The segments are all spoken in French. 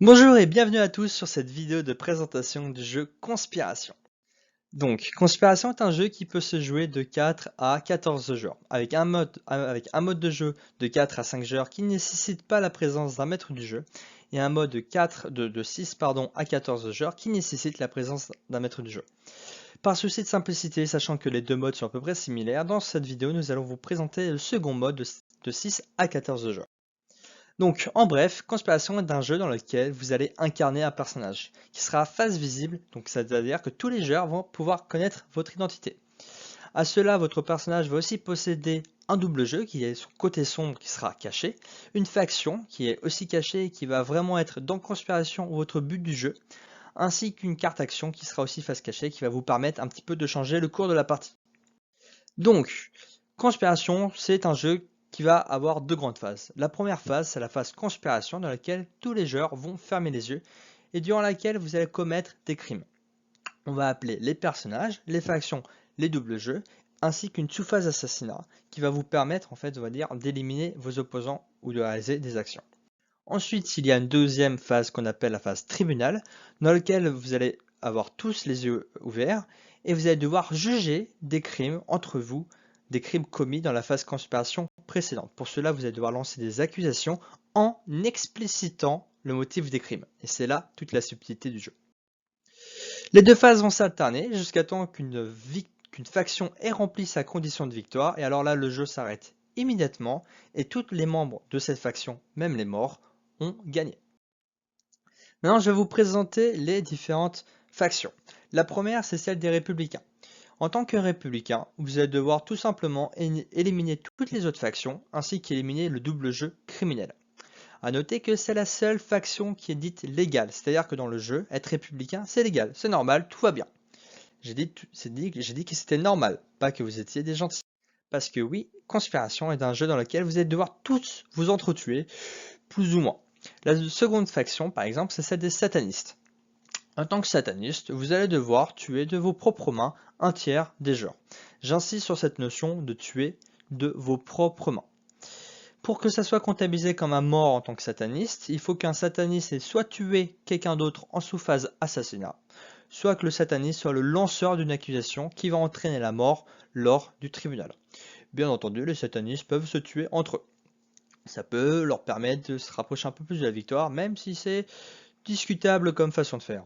Bonjour et bienvenue à tous sur cette vidéo de présentation du jeu Conspiration. Donc, Conspiration est un jeu qui peut se jouer de 4 à 14 joueurs, avec un mode de jeu de 4 à 5 joueurs qui ne nécessite pas la présence d'un maître du jeu, et un mode de 6 à 14 joueurs qui nécessite la présence d'un maître du jeu. Par souci de simplicité, sachant que les deux modes sont à peu près similaires, dans cette vidéo nous allons vous présenter le second mode de 6 à 14 joueurs. Donc, en bref, Conspiration est un jeu dans lequel vous allez incarner un personnage qui sera à face visible, donc c'est-à-dire que tous les joueurs vont pouvoir connaître votre identité. À cela, votre personnage va aussi posséder un double jeu qui est son côté sombre qui sera caché, une faction qui est aussi cachée et qui va vraiment être dans Conspiration votre but du jeu, ainsi qu'une carte action qui sera aussi face cachée qui va vous permettre un petit peu de changer le cours de la partie. Donc, Conspiration, c'est un jeu qui va avoir deux grandes phases. La première phase, c'est la phase Conspiration dans laquelle tous les joueurs vont fermer les yeux et durant laquelle vous allez commettre des crimes. On va appeler les personnages, les factions, les doubles jeux, ainsi qu'une sous-phase assassinat qui va vous permettre, en fait, on va dire, d'éliminer vos opposants ou de réaliser des actions. Ensuite, il y a une deuxième phase qu'on appelle la phase tribunal, dans laquelle vous allez avoir tous les yeux ouverts et vous allez devoir juger des crimes entre vous, des crimes commis dans la phase conspiration précédente. Pour cela, vous allez devoir lancer des accusations en explicitant le motif des crimes. Et c'est là toute la subtilité du jeu. Les deux phases vont s'alterner jusqu'à temps qu'une faction ait rempli sa condition de victoire, et alors là, le jeu s'arrête immédiatement, et tous les membres de cette faction, même les morts, ont gagné. Maintenant, je vais vous présenter les différentes factions. La première, c'est celle des républicains. En tant que républicain, vous allez devoir tout simplement éliminer toutes les autres factions, ainsi qu'éliminer le double jeu criminel. A noter que c'est la seule faction qui est dite légale, c'est-à-dire que dans le jeu, être républicain, c'est légal, c'est normal, tout va bien. J'ai dit que c'était normal, pas que vous étiez des gentils. Parce que oui, Conspiration est un jeu dans lequel vous allez devoir tous vous entretuer, plus ou moins. La seconde faction, par exemple, c'est celle des satanistes. En tant que sataniste, vous allez devoir tuer de vos propres mains un tiers des joueurs. J'insiste sur cette notion de tuer de vos propres mains. Pour que ça soit comptabilisé comme un mort en tant que sataniste, il faut qu'un sataniste ait soit tué quelqu'un d'autre en sous-phase assassinat, soit que le sataniste soit le lanceur d'une accusation qui va entraîner la mort lors du tribunal. Bien entendu, les satanistes peuvent se tuer entre eux. Ça peut leur permettre de se rapprocher un peu plus de la victoire, même si c'est discutable comme façon de faire.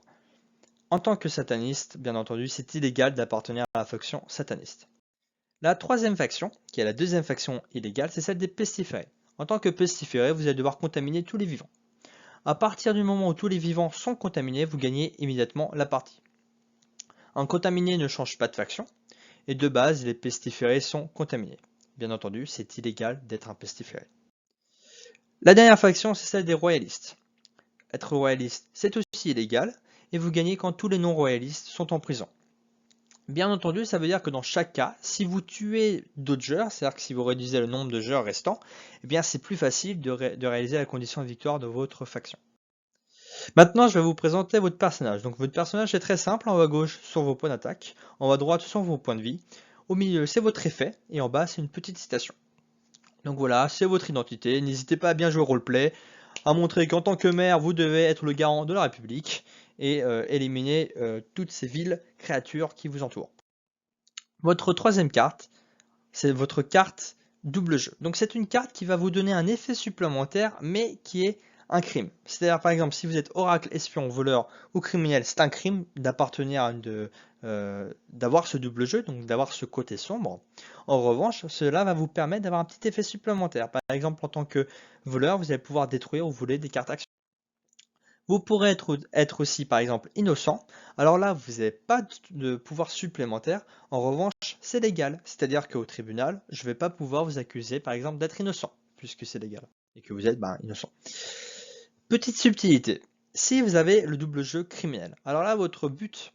En tant que sataniste, bien entendu, c'est illégal d'appartenir à la faction sataniste. La troisième faction, qui est la deuxième faction illégale, c'est celle des pestiférés. En tant que pestiféré, vous allez devoir contaminer tous les vivants. À partir du moment où tous les vivants sont contaminés, vous gagnez immédiatement la partie. Un contaminé ne change pas de faction, et de base, les pestiférés sont contaminés. Bien entendu, c'est illégal d'être un pestiféré. La dernière faction, c'est celle des royalistes. Être royaliste, c'est aussi illégal, et vous gagnez quand tous les non-royalistes sont en prison. Bien entendu, ça veut dire que dans chaque cas, si vous tuez d'autres joueurs, c'est-à-dire que si vous réduisez le nombre de joueurs restants, eh bien c'est plus facile de réaliser la condition de victoire de votre faction. Maintenant, je vais vous présenter votre personnage. Donc votre personnage est très simple, en haut à gauche sur vos points d'attaque, en haut à droite sur vos points de vie, au milieu c'est votre effet, et en bas c'est une petite citation. Donc voilà, c'est votre identité, n'hésitez pas à bien jouer au roleplay, à montrer qu'en tant que maire, vous devez être le garant de la République, et éliminer toutes ces viles créatures qui vous entourent. Votre troisième carte, c'est votre carte double jeu. Donc c'est une carte qui va vous donner un effet supplémentaire, mais qui est un crime. C'est-à-dire par exemple, si vous êtes oracle, espion, voleur ou criminel, c'est un crime d'appartenir à d'avoir ce double jeu, donc d'avoir ce côté sombre. En revanche, cela va vous permettre d'avoir un petit effet supplémentaire. Par exemple, en tant que voleur, vous allez pouvoir détruire ou voler des cartes actions. Vous pourrez être aussi, par exemple, innocent. Alors là, vous n'avez pas de pouvoir supplémentaire. En revanche, c'est légal. C'est-à-dire qu'au tribunal, je ne vais pas pouvoir vous accuser, par exemple, d'être innocent, puisque c'est légal. Et que vous êtes innocent. Petite subtilité. Si vous avez le double jeu criminel, alors là, votre but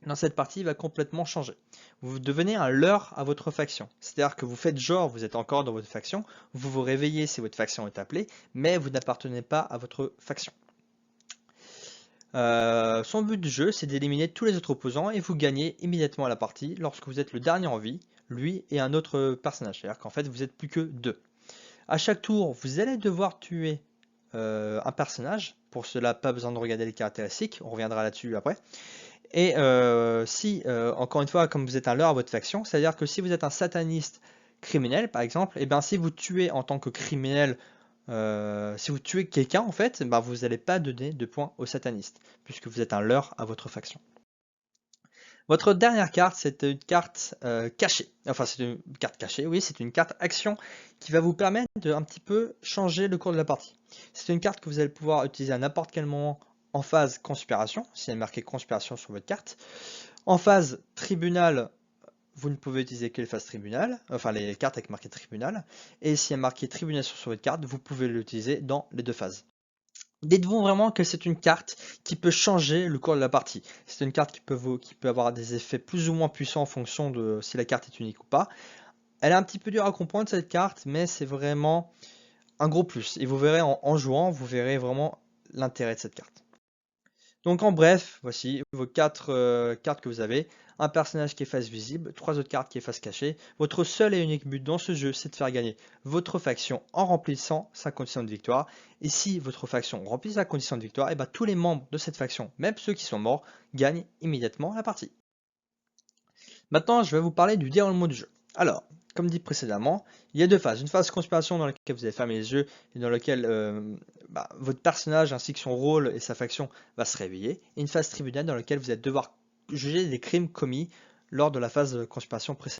dans cette partie va complètement changer. Vous devenez un leurre à votre faction. C'est-à-dire que vous faites genre, vous êtes encore dans votre faction, vous vous réveillez si votre faction est appelée, mais vous n'appartenez pas à votre faction. Son but du jeu, c'est d'éliminer tous les autres opposants et vous gagnez immédiatement la partie lorsque vous êtes le dernier en vie, lui et un autre personnage. C'est-à-dire qu'en fait, vous êtes plus que deux. À chaque tour, vous allez devoir tuer un personnage. Pour cela, pas besoin de regarder les caractéristiques, on reviendra là-dessus après. Et si, encore une fois, comme vous êtes un leurre à votre faction, c'est-à-dire que si vous êtes un sataniste criminel, par exemple, et bien si vous tuez en tant que criminel, si vous tuez quelqu'un, en fait, ben, vous n'allez pas donner de points au sataniste, puisque vous êtes un leurre à votre faction. Votre dernière carte, c'est une carte cachée. Enfin, c'est une carte cachée, oui, c'est une carte action qui va vous permettre de un petit peu changer le cours de la partie. C'est une carte que vous allez pouvoir utiliser à n'importe quel moment en phase conspiration, s'il y a marqué conspiration sur votre carte. En phase tribunal, vous ne pouvez utiliser que les phases tribunal, enfin les cartes avec marqué tribunal. Et s'il y a marqué tribunation sur votre carte, vous pouvez l'utiliser dans les deux phases. Dites-vous vraiment que c'est une carte qui peut changer le cours de la partie. C'est une carte qui peut avoir des effets plus ou moins puissants en fonction de si la carte est unique ou pas. Elle est un petit peu dure à comprendre cette carte, mais c'est vraiment un gros plus. Et vous verrez en jouant, vous verrez vraiment l'intérêt de cette carte. Donc en bref, voici vos 4 cartes que vous avez. Un personnage qui est face visible, 3 autres cartes qui est face cachée. Votre seul et unique but dans ce jeu, c'est de faire gagner votre faction en remplissant sa condition de victoire. Et si votre faction remplit sa condition de victoire, et bien tous les membres de cette faction, même ceux qui sont morts, gagnent immédiatement la partie. Maintenant, je vais vous parler du déroulement du jeu. Alors, comme dit précédemment, il y a deux phases. Une phase conspiration dans laquelle vous allez fermer les yeux et dans laquelle votre personnage ainsi que son rôle et sa faction va se réveiller. Et une phase tribunal dans laquelle vous allez devoir juger des crimes commis lors de la phase de conspiration précédente.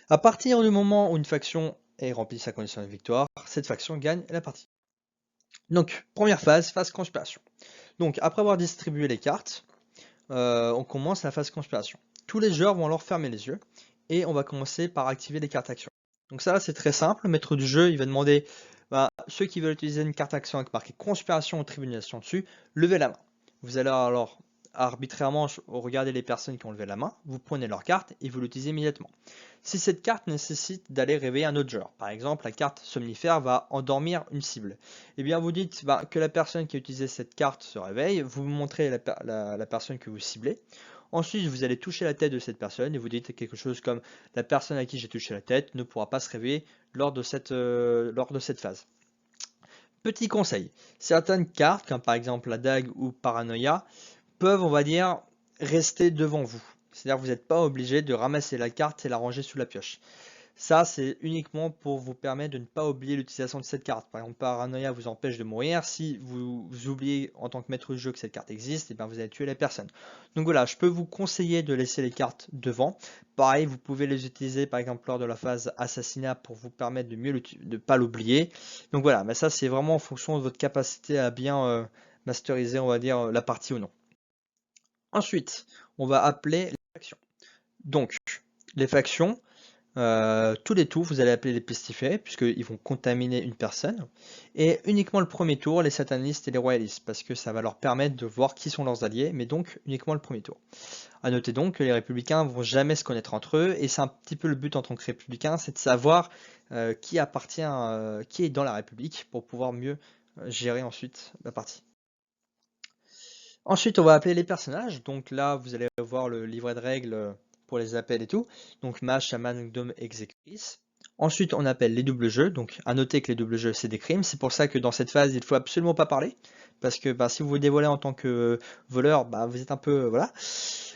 À partir du moment où une faction est remplie sa condition de victoire, cette faction gagne la partie. Donc, première phase, phase conspiration. Donc, après avoir distribué les cartes, on commence la phase conspiration. Tous les joueurs vont alors fermer les yeux et on va commencer par activer les cartes actions. Donc ça c'est très simple, le maître du jeu il va demander ceux qui veulent utiliser une carte action avec marqué conspiration ou tribunation dessus, levez la main. Vous allez alors arbitrairement regarder les personnes qui ont levé la main, vous prenez leur carte et vous l'utilisez immédiatement. Si cette carte nécessite d'aller réveiller un autre joueur, par exemple la carte somnifère va endormir une cible, et bien vous dites que la personne qui a utilisé cette carte se réveille, vous montrez la personne que vous ciblez. Ensuite, vous allez toucher la tête de cette personne et vous dites quelque chose comme la personne à qui j'ai touché la tête ne pourra pas se réveiller lors de cette phase. Petit conseil, certaines cartes, comme par exemple la dague ou paranoïa, peuvent, on va dire, rester devant vous. C'est-à-dire que vous n'êtes pas obligé de ramasser la carte et la ranger sous la pioche. Ça, c'est uniquement pour vous permettre de ne pas oublier l'utilisation de cette carte. Par exemple, Paranoia vous empêche de mourir. Si vous oubliez en tant que maître du jeu que cette carte existe, et bien vous allez tuer la personne. Donc voilà, je peux vous conseiller de laisser les cartes devant. Pareil, vous pouvez les utiliser par exemple lors de la phase assassinat pour vous permettre de mieux de ne pas l'oublier. Donc voilà, mais ça c'est vraiment en fonction de votre capacité à bien masteriser, on va dire, la partie ou non. Ensuite, on va appeler les factions. Donc, les factions, tous les tours, vous allez appeler les pestiférés, puisqu'ils vont contaminer une personne. Et uniquement le premier tour, les satanistes et les royalistes, parce que ça va leur permettre de voir qui sont leurs alliés, mais donc uniquement le premier tour. A noter donc que les républicains vont jamais se connaître entre eux, et c'est un petit peu le but en tant que républicain, c'est de savoir qui appartient, qui est dans la République, pour pouvoir mieux gérer ensuite la partie. Ensuite, on va appeler les personnages. Donc là, vous allez voir le livret de règles pour les appels et tout. Donc mage, chaman, gnome, exécutrice. Ensuite, on appelle les doubles jeux. Donc à noter que les doubles jeux, c'est des crimes. C'est pour ça que dans cette phase, il faut absolument pas parler. Parce que si vous vous dévoilez en tant que voleur, vous êtes un peu... voilà.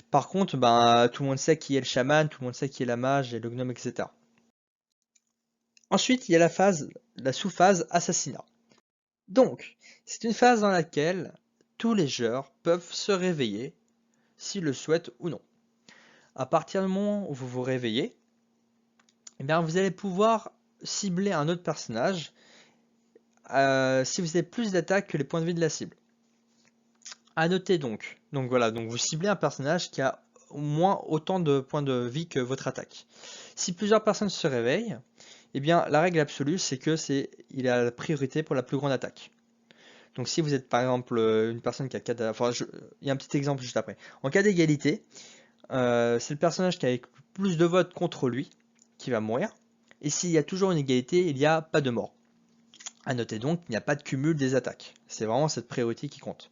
Par contre, tout le monde sait qui est le chaman, tout le monde sait qui est la mage et le gnome, etc. Ensuite, il y a la sous-phase assassinat. Donc, c'est une phase dans laquelle tous les joueurs peuvent se réveiller s'ils le souhaitent ou non. À partir du moment où vous vous réveillez, vous allez pouvoir cibler un autre personnage si vous avez plus d'attaques que les points de vie de la cible. À noter donc voilà, donc vous ciblez un personnage qui a au moins autant de points de vie que votre attaque. Si plusieurs personnes se réveillent, la règle absolue c'est que il a la priorité pour la plus grande attaque. Donc si vous êtes par exemple une personne qui a 4... il y a un petit exemple juste après. En cas d'égalité, c'est le personnage qui a plus de votes contre lui qui va mourir. Et s'il y a toujours une égalité, il n'y a pas de mort. A noter donc qu'il n'y a pas de cumul des attaques. C'est vraiment cette priorité qui compte.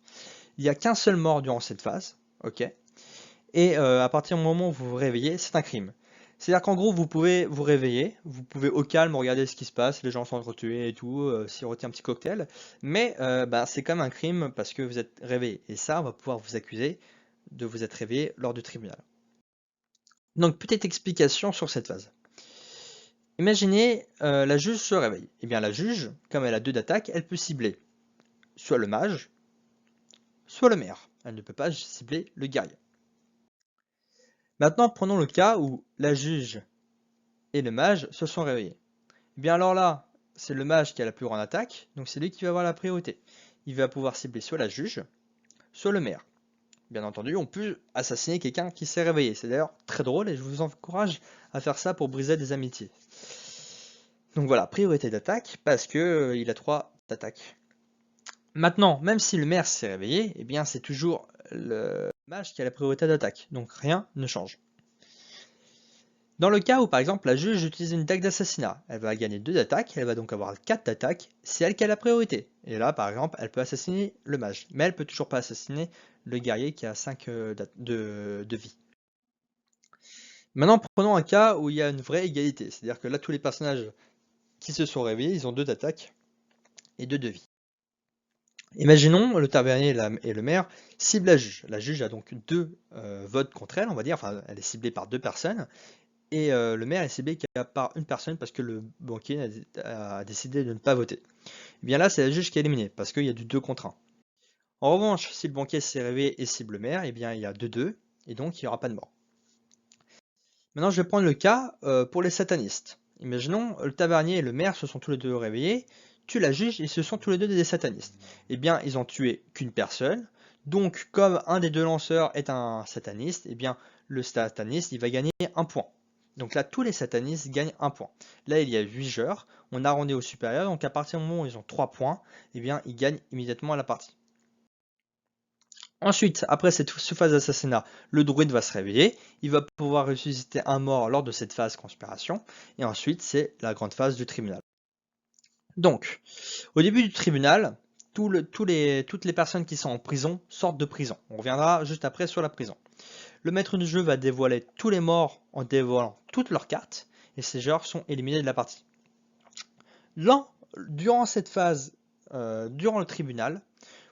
Il n'y a qu'un seul mort durant cette phase. Ok. Et à partir du moment où vous vous réveillez, c'est un crime. C'est-à-dire qu'en gros, vous pouvez vous réveiller, vous pouvez au calme regarder ce qui se passe, les gens sont entretués et tout, siroter un petit cocktail, mais bah, c'est quand même un crime parce que vous êtes réveillé. Et ça, on va pouvoir vous accuser de vous être réveillé lors du tribunal. Donc, petite explication sur cette phase. Imaginez, la juge se réveille. Eh bien, la juge, comme elle a 2 d'attaque, elle peut cibler soit le mage, soit le maire. Elle ne peut pas cibler le guerrier. Maintenant, prenons le cas où la juge et le mage se sont réveillés. Eh bien alors là, c'est le mage qui a la plus grande attaque, donc c'est lui qui va avoir la priorité. Il va pouvoir cibler soit la juge, soit le maire. Bien entendu, on peut assassiner quelqu'un qui s'est réveillé. C'est d'ailleurs très drôle et je vous encourage à faire ça pour briser des amitiés. Donc voilà, priorité d'attaque parce que il a 3 d'attaque. Maintenant, même si le maire s'est réveillé, eh bien c'est toujours le mage qui a la priorité d'attaque, donc rien ne change. Dans le cas où par exemple la juge utilise une dague d'assassinat, elle va gagner 2 d'attaque, elle va donc avoir 4 d'attaque, c'est elle qui a la priorité. Et là par exemple elle peut assassiner le mage, mais elle peut toujours pas assassiner le guerrier qui a 5 de vie. Maintenant prenons un cas où il y a une vraie égalité, c'est-à-dire que là tous les personnages qui se sont réveillés, ils ont 2 d'attaque et 2 de vie. Imaginons le tavernier et le maire ciblent la juge. La juge a donc 2 votes contre elle, on va dire, enfin elle est ciblée par 2 personnes, et le maire est ciblé par une personne parce que le banquier a décidé de ne pas voter. Et bien là, c'est la juge qui est éliminée parce qu'il y a du 2 contre 1. En revanche, si le banquier s'est réveillé et cible le maire, et bien il y a 2-2 et donc il n'y aura pas de mort. Maintenant, je vais prendre le cas pour les satanistes. Imaginons le tavernier et le maire se sont tous les deux réveillés, tuent la juge et ce sont tous les deux des satanistes. Eh bien, ils ont tué qu'une personne. Donc, comme un des 2 lanceurs est un sataniste, eh bien, le sataniste, il va gagner 1 point. Donc là, tous les satanistes gagnent 1 point. Là, il y a 8 joueurs. On arrondit au supérieur. Donc à partir du moment où ils ont 3 points, eh bien, ils gagnent immédiatement la partie. Ensuite, après cette phase d'assassinat, le druide va se réveiller. Il va pouvoir ressusciter un mort lors de cette phase conspiration. Et ensuite, c'est la grande phase du tribunal. Donc, au début du tribunal, toutes les personnes qui sont en prison sortent de prison. On reviendra juste après sur la prison. Le maître du jeu va dévoiler tous les morts en dévoilant toutes leurs cartes, et ces joueurs sont éliminés de la partie. Là, durant cette phase, durant le tribunal,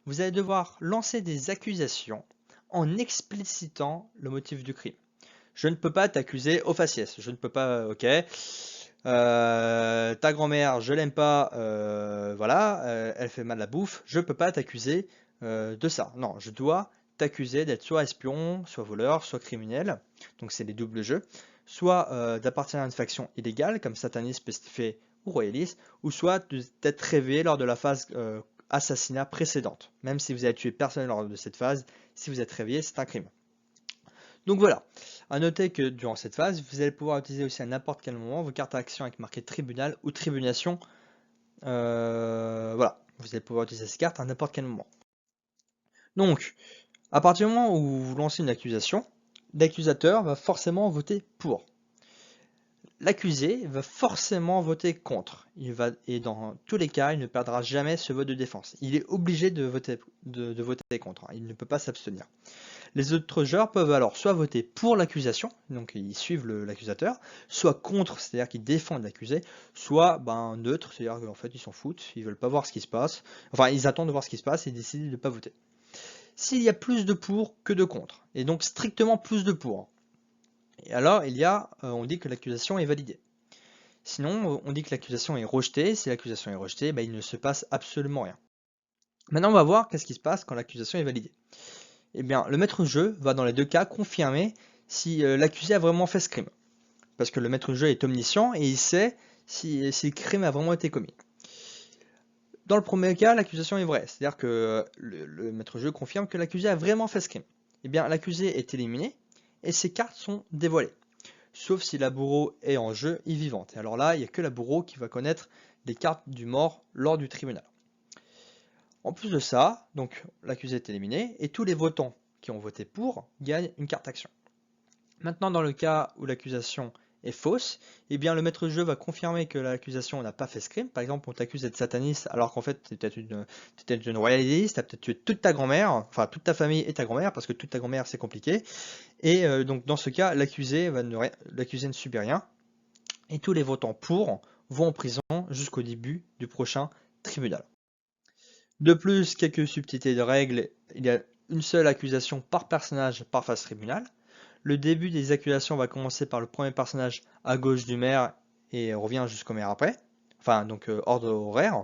vous allez devoir lancer des accusations en explicitant le motif du crime. Je ne peux pas t'accuser au faciès, je ne peux pas, ok, ta grand-mère, je l'aime pas, voilà, elle fait mal à la bouffe, je peux pas t'accuser de ça. Non, je dois t'accuser d'être soit espion, soit voleur, soit criminel, donc c'est les doubles jeux, soit d'appartenir à une faction illégale, comme sataniste, pestifé ou royaliste, ou soit d'être réveillé lors de la phase assassinat précédente. Même si vous avez tué personne lors de cette phase, si vous êtes réveillé, c'est un crime. Donc voilà, à noter que durant cette phase, vous allez pouvoir utiliser aussi à n'importe quel moment vos cartes à action avec marqué tribunal ou tribunation. Voilà, vous allez pouvoir utiliser ces cartes à n'importe quel moment. Donc, à partir du moment où vous lancez une accusation, l'accusateur va forcément voter pour. L'accusé va forcément voter contre. Et dans tous les cas, il ne perdra jamais ce vote de défense. Il est obligé de voter contre. Il ne peut pas s'abstenir. Les autres joueurs peuvent alors soit voter pour l'accusation, donc ils suivent l'accusateur, soit contre, c'est-à-dire qu'ils défendent l'accusé, soit neutre, c'est-à-dire qu'en fait ils s'en foutent, ils veulent pas voir ce qui se passe, enfin ils attendent de voir ce qui se passe et décident de ne pas voter. S'il y a plus de pour que de contre, et donc strictement plus de pour, et alors on dit que l'accusation est validée. Sinon, on dit que l'accusation est rejetée. Si l'accusation est rejetée, il ne se passe absolument rien. Maintenant, on va voir qu'est-ce qui se passe quand l'accusation est validée. Eh bien, le maître de jeu va dans les 2 cas confirmer si l'accusé a vraiment fait ce crime. Parce que le maître de jeu est omniscient et il sait si le crime a vraiment été commis. Dans le premier cas, l'accusation est vraie. C'est-à-dire que le maître de jeu confirme que l'accusé a vraiment fait ce crime. Eh bien, l'accusé est éliminé et ses cartes sont dévoilées. Sauf si la bourreau est en jeu et vivante. Et alors là, il n'y a que la bourreau qui va connaître les cartes du mort lors du tribunal. En plus de ça, donc l'accusé est éliminé et tous les votants qui ont voté pour gagnent une carte action. Maintenant, dans le cas où l'accusation est fausse, eh bien le maître de jeu va confirmer que l'accusation n'a pas fait ce crime. Par exemple, on t'accuse d'être sataniste alors qu'en fait tu étais une royaliste, tu as peut-être tué toute ta grand-mère, enfin toute ta famille et ta grand-mère, parce que toute ta grand-mère c'est compliqué. Et donc dans ce cas, l'accusé ne subit rien, et tous les votants pour vont en prison jusqu'au début du prochain tribunal. De plus, quelques subtilités de règles, il y a une seule accusation par personnage par phase tribunal. Le début des accusations va commencer par le premier personnage à gauche du maire et revient jusqu'au maire après. Enfin, donc ordre horaire.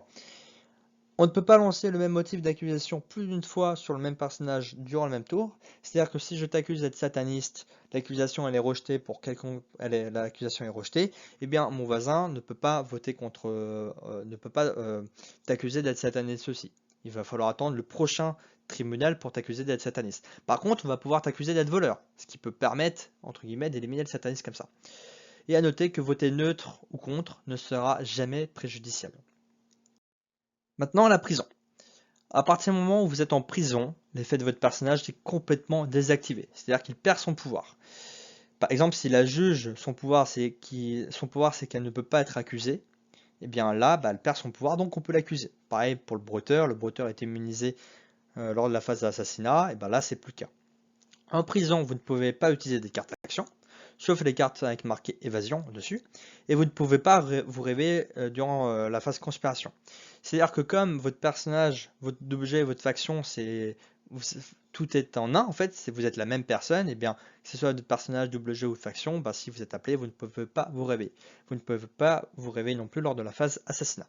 On ne peut pas lancer le même motif d'accusation plus d'une fois sur le même personnage durant le même tour. C'est-à-dire que si je t'accuse d'être sataniste, l'accusation elle est rejetée pour quelconque, l'accusation est rejetée, eh bien mon voisin ne peut pas voter contre, ne peut pas t'accuser d'être sataniste aussi. Il va falloir attendre le prochain tribunal pour t'accuser d'être sataniste. Par contre, on va pouvoir t'accuser d'être voleur, ce qui peut permettre, entre guillemets, d'éliminer le satanisme comme ça. Et à noter que voter neutre ou contre ne sera jamais préjudiciable. Maintenant, la prison. À partir du moment où vous êtes en prison, l'effet de votre personnage est complètement désactivé, c'est-à-dire qu'il perd son pouvoir. Par exemple, si la juge, son pouvoir c'est qu'elle ne peut pas être accusée, et bien là, elle perd son pouvoir, donc on peut l'accuser. Pareil pour le bretteur est immunisé lors de la phase d'assassinat, et bien là c'est plus le cas. En prison, vous ne pouvez pas utiliser des cartes d'action, sauf les cartes avec marqué évasion dessus, et vous ne pouvez pas vous réveiller durant la phase conspiration. C'est-à-dire que comme votre personnage, votre objet, votre faction, tout est en un, en fait, si vous êtes la même personne, et bien, que ce soit votre personnage, double jeu ou faction, si vous êtes appelé, vous ne pouvez pas vous réveiller. Vous ne pouvez pas vous réveiller non plus lors de la phase assassinat.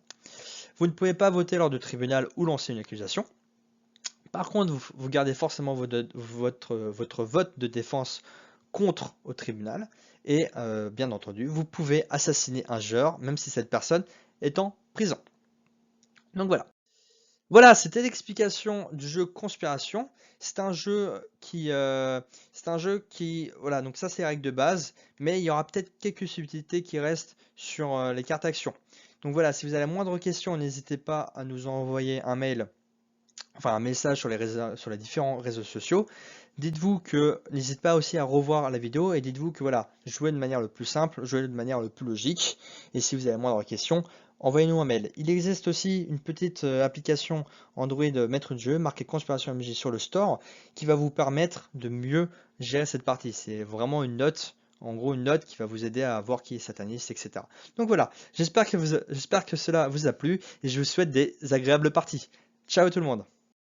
Vous ne pouvez pas voter lors du tribunal ou lancer une accusation. Par contre, vous gardez forcément votre vote de défense contre au tribunal. Et bien entendu, vous pouvez assassiner un joueur, même si cette personne est en prison. Donc voilà. Voilà, c'était l'explication du jeu Conspiration. C'est un jeu qui, voilà, donc ça c'est les règles de base, mais il y aura peut-être quelques subtilités qui restent sur les cartes actions. Donc voilà, si vous avez la moindre question, n'hésitez pas à nous envoyer un mail, enfin un message sur les différents réseaux sociaux. Dites-vous que, n'hésitez pas aussi à revoir la vidéo et dites-vous que voilà, jouez de manière le plus simple, jouez de manière le plus logique. Et si vous avez la moindre question, envoyez-nous un mail. Il existe aussi une petite application Android maître de jeu marquée Conspiration MJ sur le store qui va vous permettre de mieux gérer cette partie. C'est vraiment une note, en gros une note qui va vous aider à voir qui est sataniste, etc. Donc voilà, j'espère que cela vous a plu et je vous souhaite des agréables parties. Ciao tout le monde!